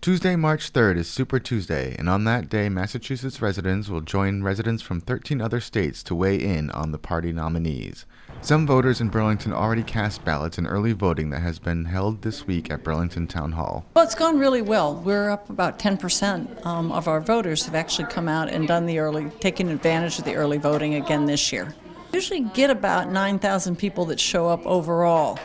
Tuesday, March 3rd is Super Tuesday, and on that day, Massachusetts residents will join residents from 13 other states to weigh in on the party nominees. Some voters in Burlington already cast ballots in early voting that has been held this week at Burlington Town Hall. Well, it's gone really well. We're up about 10% of our voters have actually come out and taken advantage of the early voting again this year. We usually get about 9,000 people that show up overall.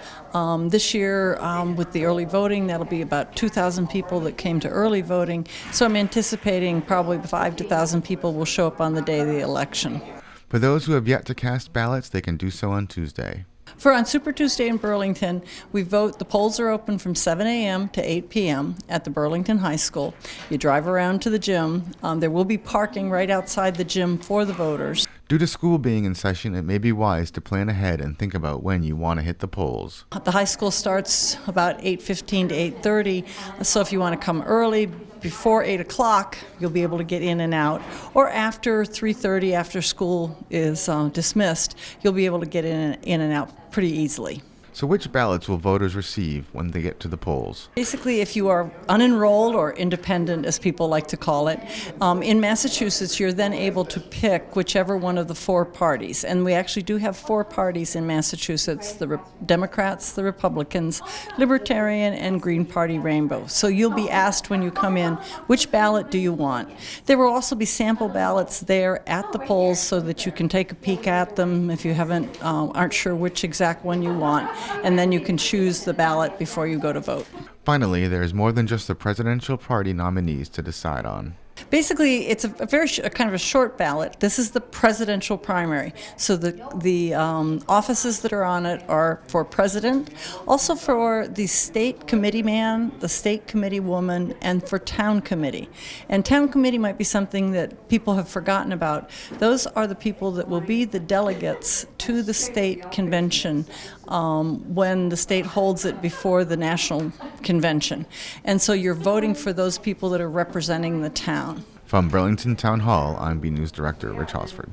This year, with the early voting, that'll be about 2,000 people that came to early voting. So I'm anticipating probably 5,000 to 1,000 people will show up on the day of the election. For those who have yet to cast ballots, they can do so on Tuesday. On Super Tuesday in Burlington, the polls are open from 7 a.m. to 8 p.m. at the Burlington High School. You drive around to the gym. There will be parking right outside the gym for the voters. Due to school being in session, it may be wise to plan ahead and think about when you want to hit the polls. The high school starts about 8:15 to 8:30, so if you want to come early, before 8 o'clock, you'll be able to get in and out. Or after 3:30, after school is dismissed, you'll be able to get in and out pretty easily. So which ballots will voters receive when they get to the polls? Basically, if you are unenrolled or independent, as people like to call it, in Massachusetts, you're then able to pick whichever one of the four parties. And we actually do have four parties in Massachusetts, the Democrats, the Republicans, Libertarian, and Green Party Rainbow. So you'll be asked when you come in, which ballot do you want? There will also be sample ballots there at the polls so that you can take a peek at them if you aren't sure which exact one you want. And then you can choose the ballot before you go to vote. Finally, there is more than just the presidential party nominees to decide on. Basically, it's a kind of a short ballot. This is the presidential primary. So the offices that are on it are for president, also for the state committee man, the state committee woman, and for town committee. And town committee might be something that people have forgotten about. Those are the people that will be the delegates to the state convention when the state holds it before the national convention. And so you're voting for those people that are representing the town. From Burlington Town Hall, I'm BNEWS Director Rich Hosford.